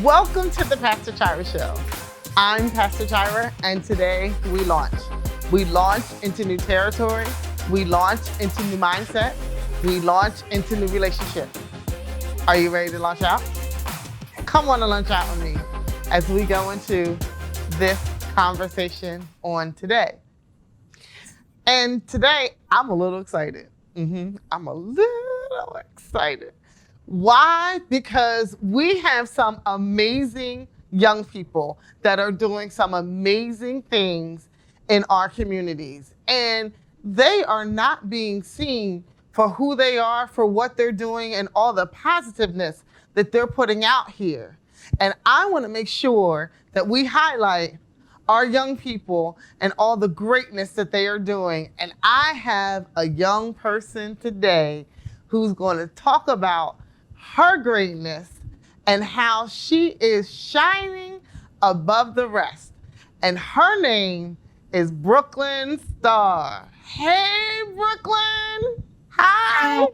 Welcome to the Pastor Tyra Show. I'm Pastor Tyra, and today we launch. We launch into new territory. We launch into new mindset. We launch into new relationships. Are you ready to launch out? Come on and launch out with me as we go into this conversation on today. And today, I'm a little excited. I'm a little excited. Why? Because we have some amazing young people that are doing some amazing things in our communities. And they are not being seen for who they are, for what they're doing, and all the positiveness that they're putting out here. And I want to make sure that we highlight our young people and all the greatness that they are doing. And I have a young person today who's going to talk about her greatness and how she is shining above the rest. And her name is Brooklyn Starr. Hey, Brooklyn. Hi.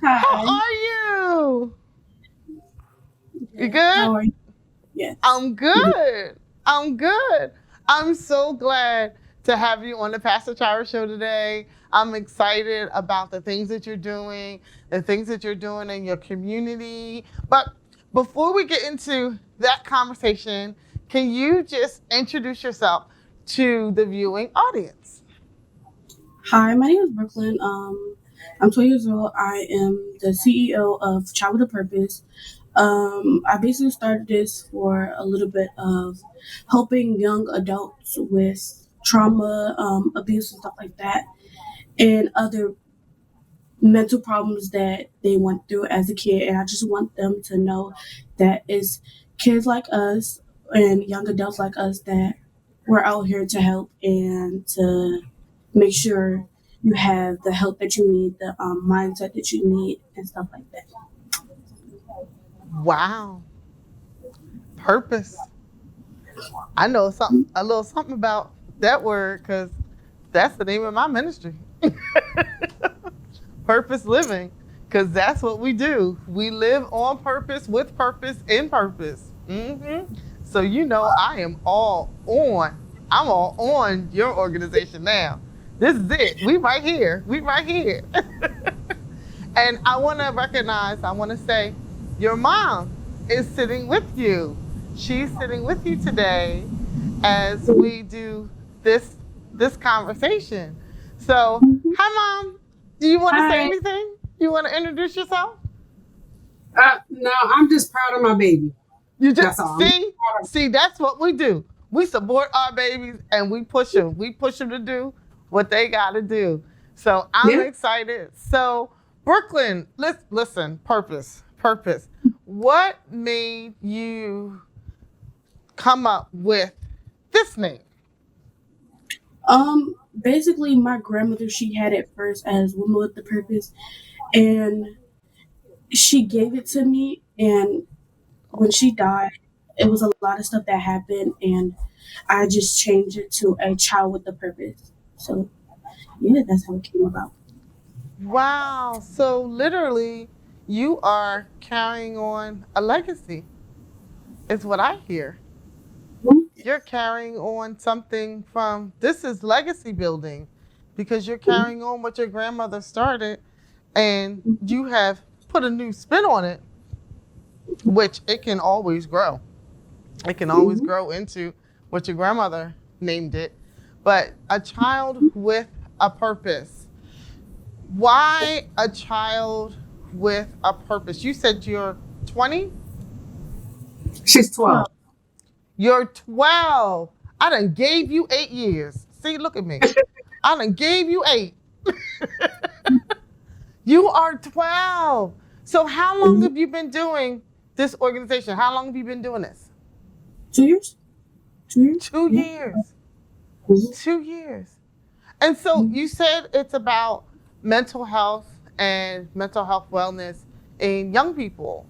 Hi. How are you? You good? How are you? Yes. I'm good. I'm so glad to have you on the Pastor Tyra Show today. I'm excited about the things that you're doing, the things that you're doing in your community. But before we get into that conversation, can you just introduce yourself to the viewing audience? Hi, my name is Brooklyn. I'm 12 years old. I am the CEO of Child with a Purpose. I basically started this for a little bit of helping young adults with trauma, abuse, and stuff like that, and other mental problems that they went through as a kid. And I just want them to know that it's kids like us and young adults like us that we're out here to help and to make sure you have the help that you need, the mindset that you need, and stuff like that. Wow. Purpose. I know a little something about that word because that's the name of my ministry. Purpose living, because that's what we do. We live on purpose, with purpose, in purpose. So I am all on. I'm all on your organization now. This is it. We right here. And I want to say, your mom is sitting with you. She's sitting with you today as we do this conversation. So, hi, Mom. Do you want to say Hi. anything? You want to introduce yourself? No, I'm just proud of my baby. You just That's all. see, that's what we do. We support our babies and we push them. We push them to do what they got to do. So I'm excited. So Brooklyn, listen, purpose. What made you come up with this name? Basically, my grandmother, she had it first as Woman with the Purpose, and she gave it to me. And when she died, it was a lot of stuff that happened, and I just changed it to a Child with a Purpose. So, yeah, that's how it came about. Wow. So literally, you are carrying on a legacy, is what I hear. You're carrying on something this is legacy building, because you're carrying on what your grandmother started and you have put a new spin on it, which it can always grow. It can always grow into what your grandmother named it. But a child with a purpose. Why a child with a purpose? You said you're 20? She's 12. You're 12. I done gave you 8 years. See, look at me. I done gave you 8. You are 12. So how long have you been doing this organization? How long have you been doing this? 2 years. 2 years. 2 years. 2 years. And so you said it's about mental health and mental health wellness in young people.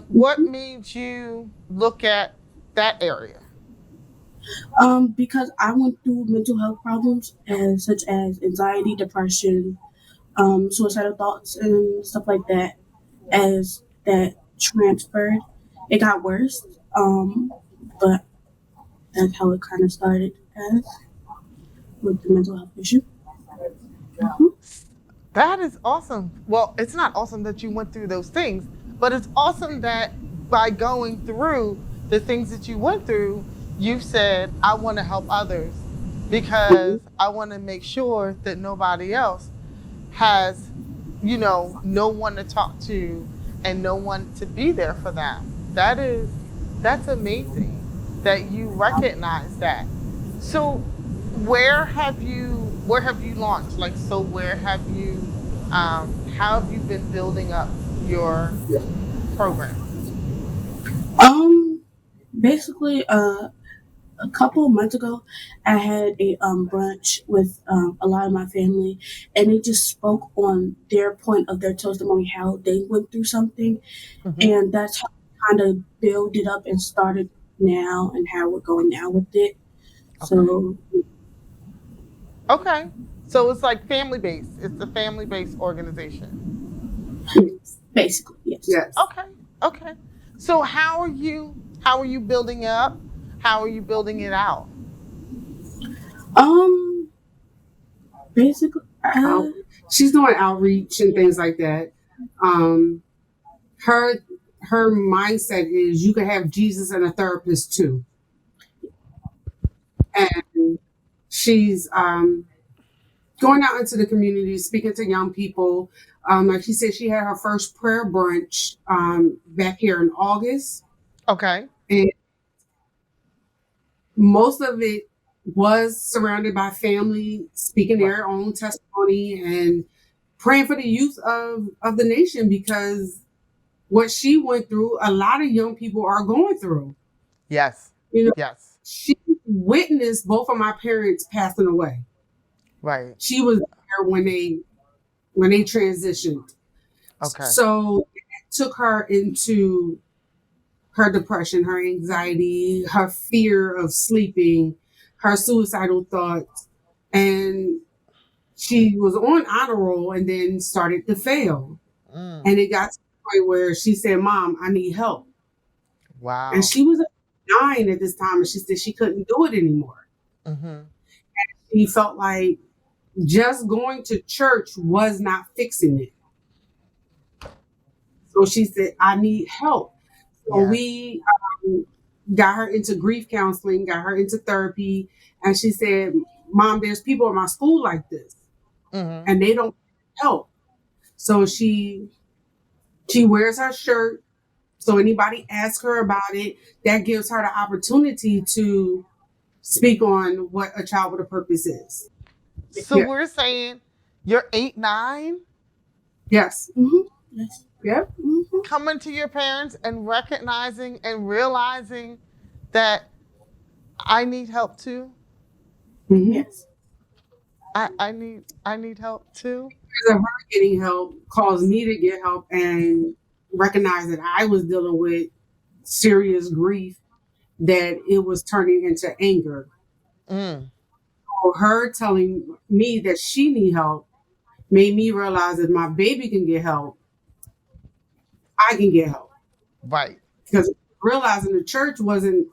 What made you look at that area? Because I went through mental health problems such as anxiety, depression, suicidal thoughts, and stuff like that, as that transferred it got worse. But that's how it kind of started as with the mental health issue. Mhm. That is awesome. Well, it's not awesome that you went through those things, but it's awesome that by going through the things that you went through, you've said, I want to help others because I want to make sure that nobody else has, no one to talk to and no one to be there for them. That's amazing that you recognize that. So where have you launched? Like, so where have you how have you been building up your program? Um, Basically, a couple of months ago, I had a brunch with a lot of my family, and they just spoke on their point of their testimony, how they went through something, Hmm. and that's how we kind of build it up and started now, and how we're going now with it. Okay. So, Okay. So it's like family based. It's a family based organization. basically, yes. Yes. Okay. Okay. So how are you building it up? How are you building it out? Um, Basically, Out. She's doing outreach and things like that. Um, her her mindset is you can have Jesus and a therapist too, and she's going out into the community, speaking to young people. Like she said, she had her first prayer brunch back here in August, Okay. and most of it was surrounded by family speaking Right. their own testimony and praying for the youth of the nation because what she went through, a lot of young people are going through. Yes. You know, Yes. she witnessed both of my parents passing away. Right. She was there when they transitioned. Okay. So it took her into her depression, her anxiety, her fear of sleeping, her suicidal thoughts. And she was on honor roll and then started to fail. Mm. And it got to the point where she said, Mom, I need help. And Wow. she was 9 at this time and she said she couldn't do it anymore. Mm-hmm. She felt like just going to church was not fixing it. So she said, I need help. So Yes. we got her into grief counseling, got her into therapy. And she said, Mom, there's people in my school like this Mm-hmm. and they don't help. So she wears her shirt. So anybody asks her about it, that gives her the opportunity to speak on what a child with a purpose is. So Yeah. we're saying you're 8, 9, Yes. Mm-hmm. Yes. Yep. Mm-hmm. coming to your parents and recognizing and realizing that I need help too. Mm-hmm. Yes. I need help too. Because of her getting help caused me to get help and recognize that I was dealing with serious grief, that it was turning into anger. Mm. So her telling me that she need help made me realize that my baby can get help, I can get help. Right. Because realizing the church wasn't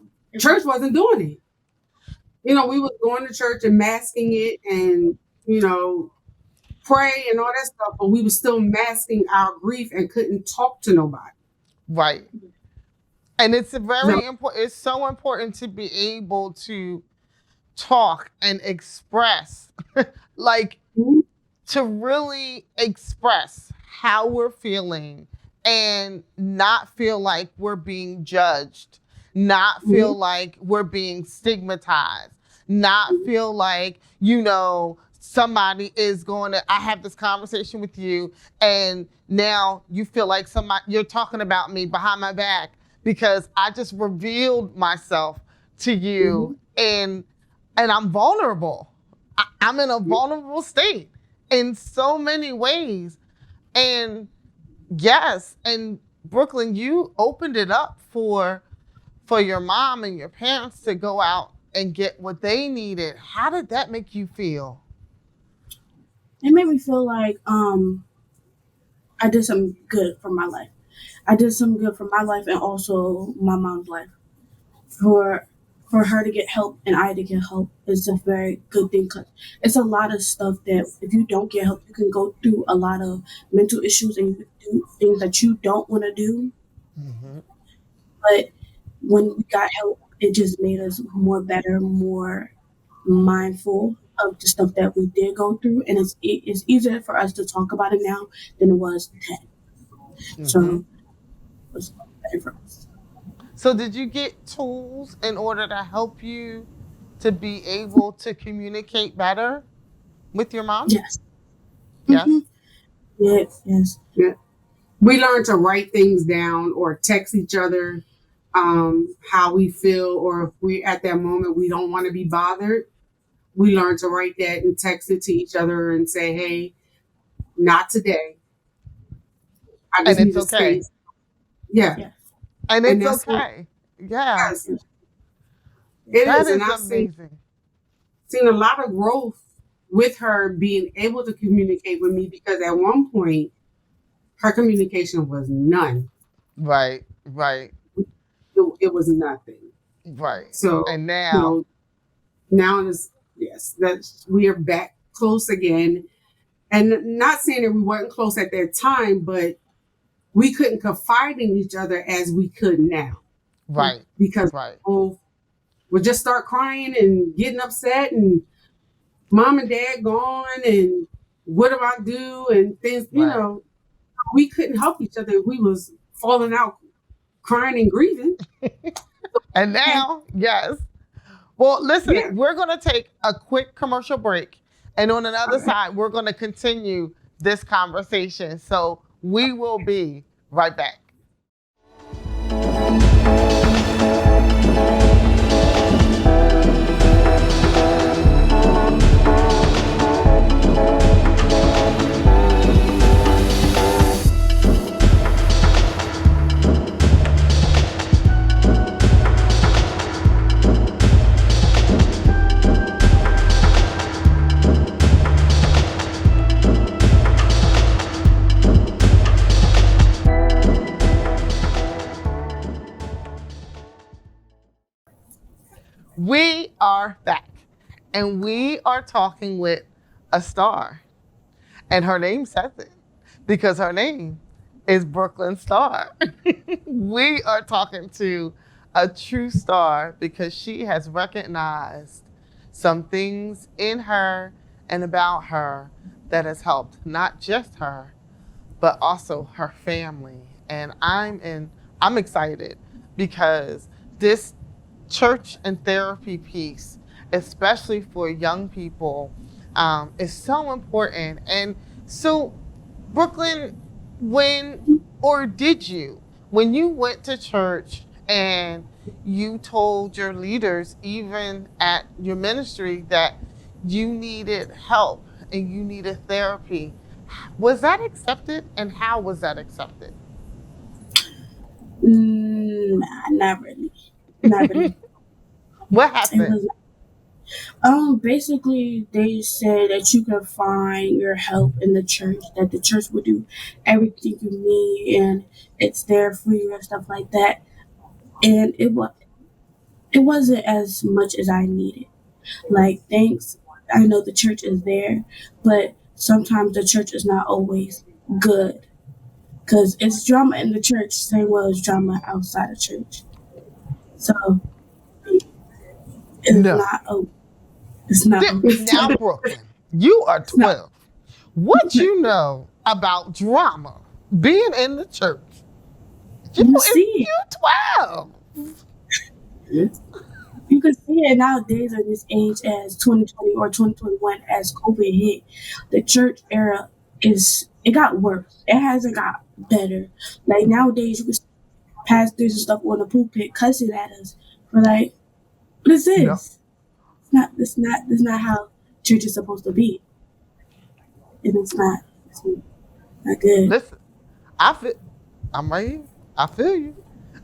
doing it. We was going to church and masking it and, you know, pray and all that stuff, but we were still masking our grief and couldn't talk to nobody. Right. And it's So, very important. It's so important to be able to talk and express, like, mhm, to really express how we're feeling and not feel like we're being judged, not mhm, feel like we're being stigmatized, not mhm, feel like, somebody is going to, I have this conversation with you and now you feel like you're talking about me behind my back because I just revealed myself to you mhm, and I'm vulnerable. I'm in a mhm. vulnerable state in so many ways. And yes, and Brooklyn, you opened it up for your mom and your parents to go out and get what they needed. How did that make you feel? It made me feel like I did something good for my life. I did some good for my life and also my mom's life. For for her to get help and I to get help is a very good thing because it's a lot of stuff that if you don't get help, you can go through a lot of mental issues and you can do things that you don't want to do. Hmm. But when we got help, it just made us more better, more mindful of the stuff that we did go through, and it's easier for us to talk about it now than it was then. Hmm. So it was better for us. So did you get tools in order to help you to be able to communicate better with your mom? Yes. Mm-hmm. Yes. Yes. Yes. Yeah. We learn to write things down or text each other how we feel, or if we at that moment we don't want to be bothered. We learn to write that and text it to each other and say, "Hey, not today. I And just need it's a okay. space." Yeah, Yes. And and it's that's what okay. Yeah. yes, Yes. it That is. And is I've amazing. seen a lot of growth with her being able to communicate with me because at one point her communication was none. Right. Right. It was nothing. Right. So, And you now, know, now is yes, that we are back close again. And not saying that we weren't close at that time, but we couldn't confide in each other as we could now right. because Right. both would just start crying and getting upset and mom and dad gone and what do I do and things, Right. we couldn't help each other. We was falling out crying and grieving. And now, yes. Well, listen, Yeah. we're going to take a quick commercial break. And on another Okay. side, we're going to continue this conversation. So we will be right back. We are back. And we are talking with a star. And her name says it because her name is Brooklyn Starr. We are talking to a true star because she has recognized some things in her and about her that has helped not just her, but also her family. And I'm excited because this church and therapy piece, especially for young people, is so important. And so, Brooklyn, when or did you, when you went to church and you told your leaders, even at your ministry, that you needed help and you needed therapy, was that accepted and how was that accepted? Nah, not really. Not really. What It happened? was basically they said that you can find your help in the church, that the church will do everything you need and it's there for you and stuff like that. And it wasn't as much as I needed. Like thanks, I know the church is there, but sometimes the church is not always good. Cause it's drama in the church, same way as drama outside of church. So it's No. not it's not always Now, Brooklyn, you are it's not 12. What you know about drama being in the church? you You see 12. it. You can see it nowadays in this age as 2020 or 2021 as COVID hit. The church era it got worse. It hasn't got better. Like nowadays you can see pastors and stuff on the pulpit cussing at us. We're like, what is No. this? It's not how church is supposed to be. And it's not good. Listen, I feel, I'm right here. I feel you.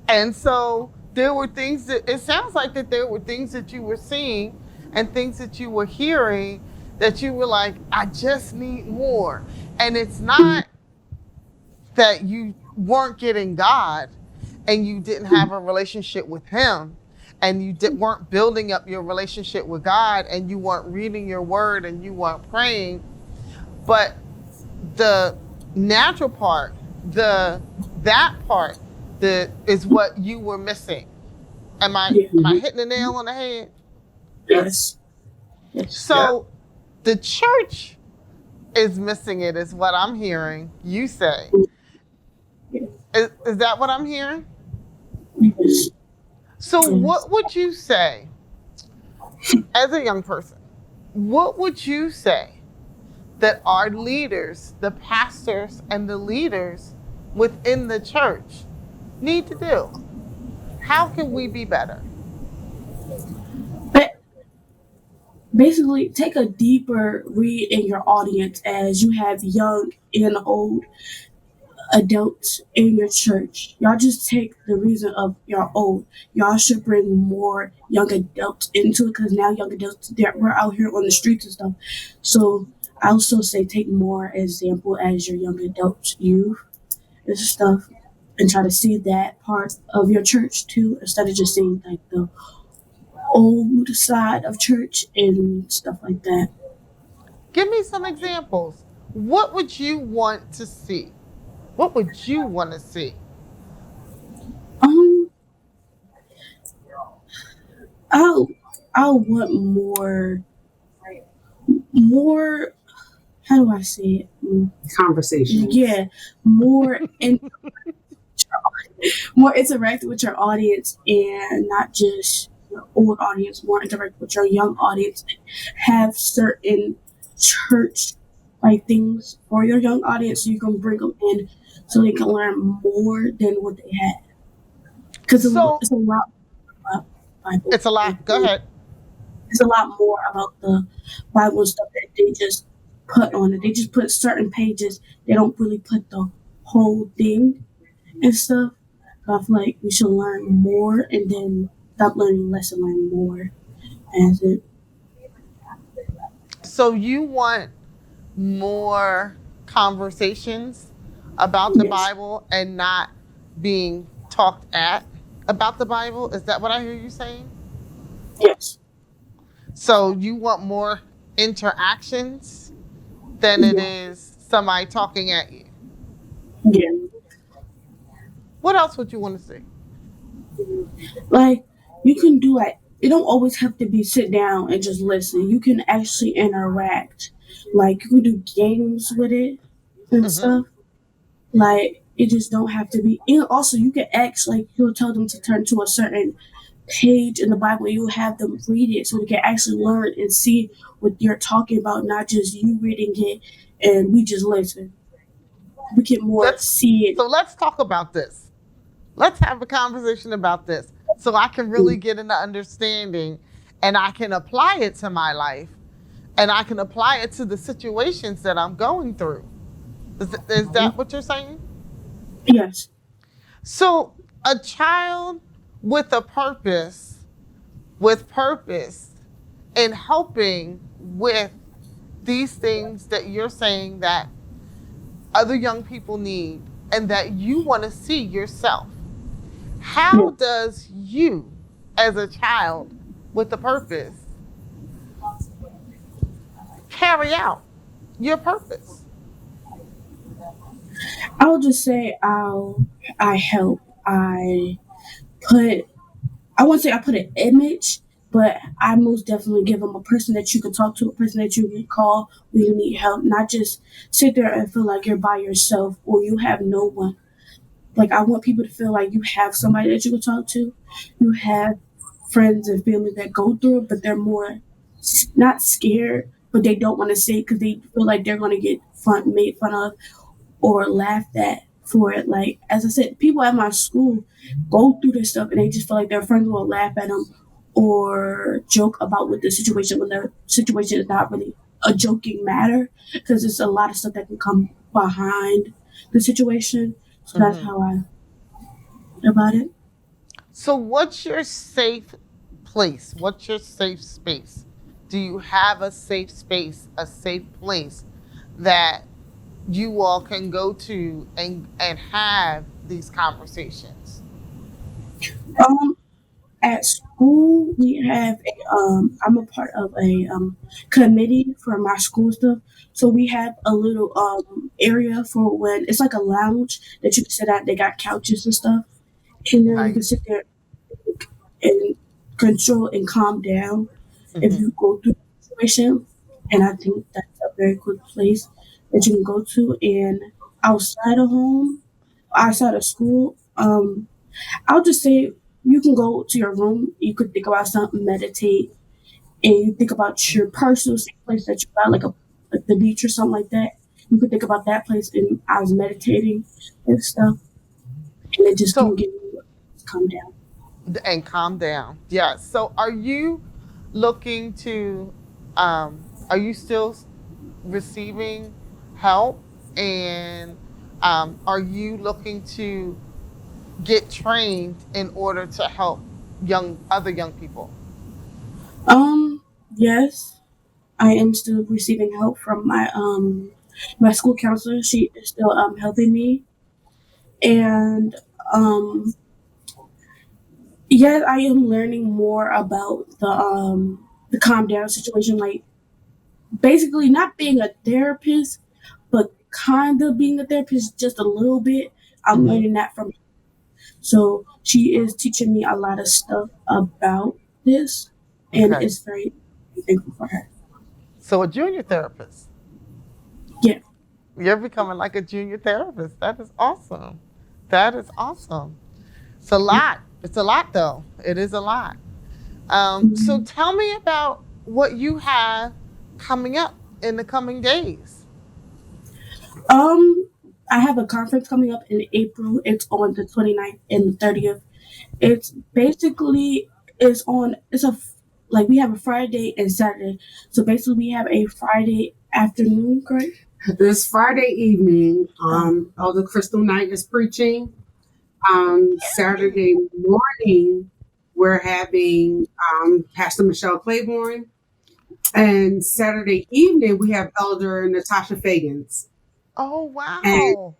And so there were things that, it sounds like that there were things that you were seeing and things that you were hearing that you were like, I just need more. And it's not that you weren't getting God and you didn't have a relationship with Him and you weren't building up your relationship with God and you weren't reading your word and you weren't praying, but the natural part, that part that is what you were missing. Yeah. Am I hitting the nail on the head? Yes. Yes. So the church is missing it, is what I'm hearing you say. Yeah. Is that what I'm hearing? Yes. So Yes. what would you say as a young person? What would you say that our leaders, the pastors and the leaders within the church need to do? How can we be better? But basically, take a deeper read in your audience as you have young and old adults in your church. Y'all just take the reason of your old. Y'all should bring more young adults into it because now young adults we're out here on the streets and stuff. So I also say take more example as your young adults, youth and stuff, and try to see that part of your church too, instead of just seeing like the old side of church and stuff like that. Give me some examples. What would you want to see? What would you want to see? Um, I'll I'll want more. How do I say it? Conversations. Yeah, more in more interactive with your audience and not just your old audience. More interactive with your young audience. Have certain church like things for your young audience so you can bring them in so they can learn more than what they had. Because So it's a lot about Bible. it's a lot. Go ahead. It's a lot more about the Bible and stuff that they just put on it. They just put certain pages. They don't really put the whole thing and stuff. So I feel like we should learn more and then stop learning less and learn more as it. So you want more conversations about the Yes. Bible and not being talked at about the Bible? Is that what I hear you saying? Yes. So you want more interactions than it Yeah. is somebody talking at you. Yeah. What else would you want to see? Like you can do like it don't always have to be sit down and just listen. You can actually interact. Like you can do games with it and Hmm. stuff. Like it just don't have to be. And also, you can ask like you'll tell them to turn to a certain page in the Bible. And you'll have them read it so they can actually learn and see what you're talking about, not just you reading it and we just listen. We can more Let's see it. let's talk about this. Let's have a conversation about this so I can really get an understanding and I can apply it to my life and I can apply it to the situations that I'm going through. Is that what you're saying? Yes. So, a child with a purpose, with purpose, in helping with these things that you're saying that other young people need and that you want to see yourself. Yeah. How does you, as a child with a purpose, carry out your purpose? I'll just say I help. Put I won't say I put an image, but I most definitely give them a person that you can talk to, a person that you can call when you need help, not just sit there and feel like you're by yourself or you have no one. Like I want people to feel like you have somebody that you can talk to. You have friends and family that go through it, but they're more not scared, but they don't want to say it because they feel like they're going to get made fun of or laughed at for it. Like as I said, people at my school go through this stuff and they just feel like their friends will laugh at them or joke about with the situation when the situation is not really a joking matter because it's a lot of stuff that can come behind the situation. So that's Hmm. how I feel about it. So, what's your safe place? What's your safe space? Do you have a safe space, a safe place that you all can go to and have these conversations? Um, at school, we have I'm a part of a committee for my school stuff. So we have a little area for when it's like a lounge that you can sit at. They got couches and stuff in there. You can sit Nice. there and control and calm down if Hmm. you go through the situation. And I think that's a very good place that you can go to. And outside of home, outside of school, I'll just say you can go to your room, you could think about something, meditate, and you think about your personal place that you got, like the beach or something like that. You could think about that place, and I was meditating and stuff, and it just can So give you calm down. and calm down. Yeah. So are you looking to? Are you still receiving help? And are you looking to get trained in order to help other young people? Yes, I am still receiving help from my school counselor. She is still helping me, and um yes, I am learning more about the calm down situation. Like basically not being a therapist, but kind of being a therapist just a little bit. I'm Hmm. learning that from her. So she is teaching me a lot of stuff about this, and Okay. it's very thankful for her. So a junior therapist. Yeah. You're becoming like a junior therapist. That is awesome. That is awesome. It's a lot. It's a lot, though. It is a lot. So Mhm. tell me about what you have coming up in the coming days. Um, I have a conference coming up in April. It's on the 29th and the 30th. It's basically it's like we have a Friday and Saturday. So basically we have a Friday afternoon, correct? This Friday evening, Oh, Elder Crystal Knight is preaching. Saturday morning, we're having Pastor Michelle Claiborne. And Saturday evening, we have Elder Natasha Fagans. Oh, And wow.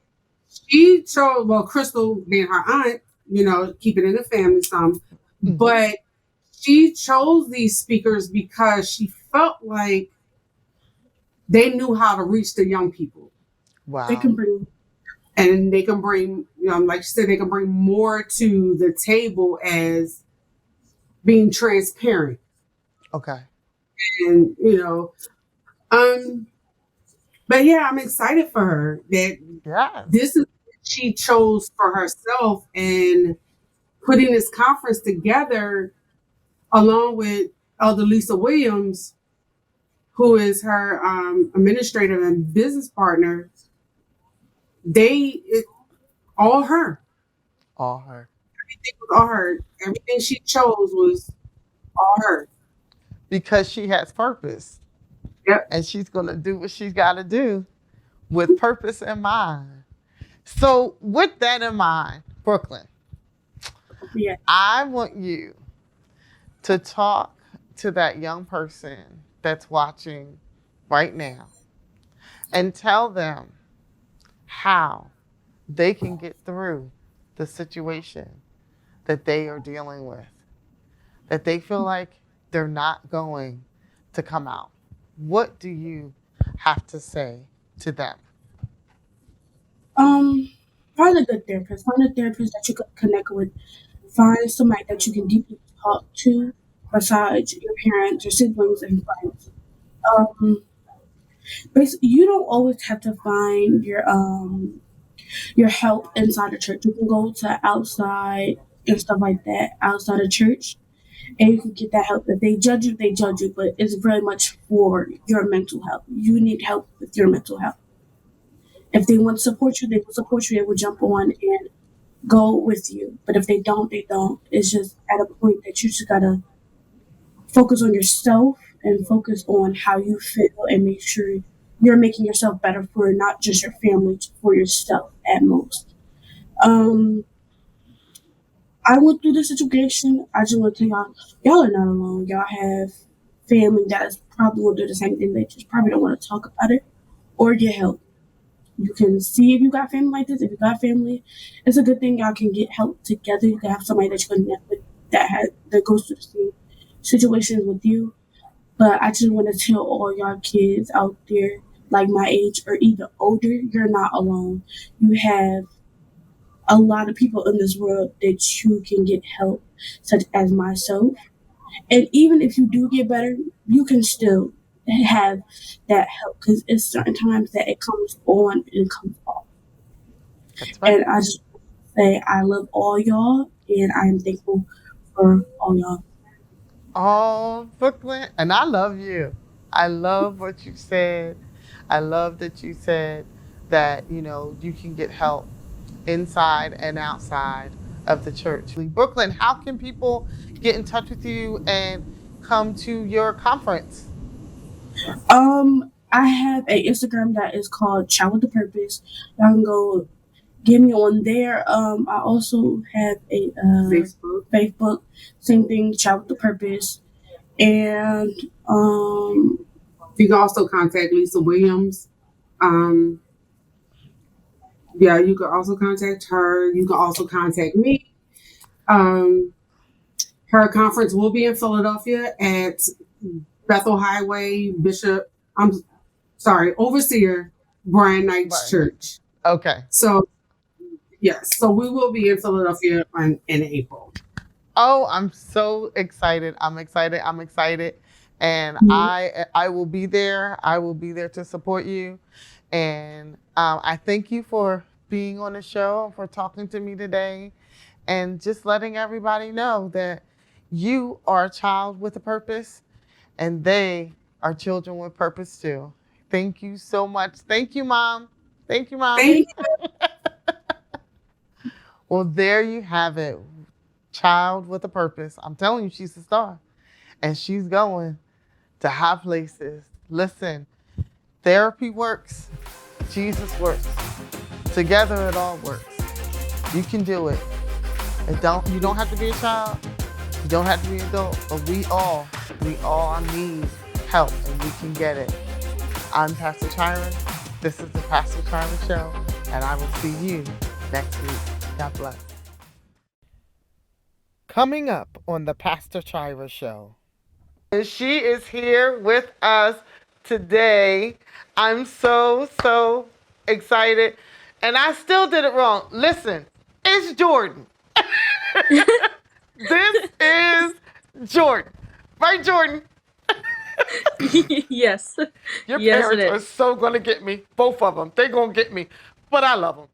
she chose, well, Crystal being her aunt, keep it in the family some, Hmm. but she chose these speakers because she felt like they knew how to reach the young people. they Wow. can bring. And they can bring, like you said, they can bring more to the table as being transparent. Okay. And, um, but yeah, I'm excited for her that Yes. this is what she chose for herself and putting this conference together along with Elder Lisa Williams, who is her administrator and business partner. All her. All her. It was all her. Everything she chose was all her. Because she has purpose Yep. and she's going to do what she's got to do with purpose in mind. So, with that in mind, Brooklyn, Yeah. I want you to talk to that young person that's watching right now and tell them how they can get through the situation that they are dealing with, that they feel like they're not going to come out. What do you have to say to them? Um, Find a good therapist. Find a therapist that you can connect with. Find somebody that you can deeply talk to besides your parents, your siblings, and friends. Um, Basically, you don't always have to find your help inside the church. You can go to outside and stuff like that outside of church, and you can get that help. If they judge you, they judge you, but it's very much for your mental health. You need help with your mental health. If they want to support you, they will support you. They will jump on and go with you. But if they don't, they don't. It's just at a point that you just gotta focus on yourself and focus on how you feel and make sure you're making yourself better for not just your family, for yourself at most. Um, I went through this situation. I just want to tell y'all are not alone. Y'all have family that is probably will do the same thing. They just probably don't want to talk about it or get help. You can see if you got family like this. If you got family, it's a good thing y'all can get help together. You can have somebody that you can connect with that goes through the same situations with you. But I just want to tell all y'all kids out there, like my age or even older, you're not alone. You have a lot of people in this world that you can get help, such as myself. And even if you do get better, you can still have that help because it's certain times that it comes on and comes off. That's right. And I just say I love all y'all and I am thankful for all y'all. Oh, Brooklyn. And I love you. I love what you said. I love that you said that, you can get help inside and outside of the church. Brooklyn, how can people get in touch with you and come to your conference? I have a Instagram that is called Child with the Purpose. Y'all can go get me on there. I also have a Facebook, same thing, Child with the Purpose. And You can also contact Lisa Williams. Um, yeah, you can also contact her. You can also contact me. Um, her conference will be in Philadelphia at Bethel Highway Bishop. I'm sorry, Overseer Brian Knight's Right. church. Okay. So yes, so we will be in Philadelphia in April. Oh, I'm so excited. I'm excited. I'm excited. And I will be there. I will be there to support you. And I thank you for being on the show, for talking to me today, and just letting everybody know that you are a child with a purpose and they are children with purpose too. Thank you so much. Thank you, Mom. Thank you, Mom. Thank Well, there you have it. Child with a purpose. I'm telling you, she's a star. And she's going to high places. Listen, therapy works. Jesus works. Together it all works. You can do it. You don't have to be a child. You don't have to be an adult. But we all need help and we can get it. I'm Pastor Chiron. This is the Pastor Chiron Show. And I will see you next week. God bless. Coming up on the Pastor Chiron Show. She is here with us today. I'm so excited. And I still did it wrong. Listen, it's Jordan. This is Jordan. Right, Jordan? Yes. Your Yes, it parents are is. so going to get me. Both of them. They're going to get me. But I love them.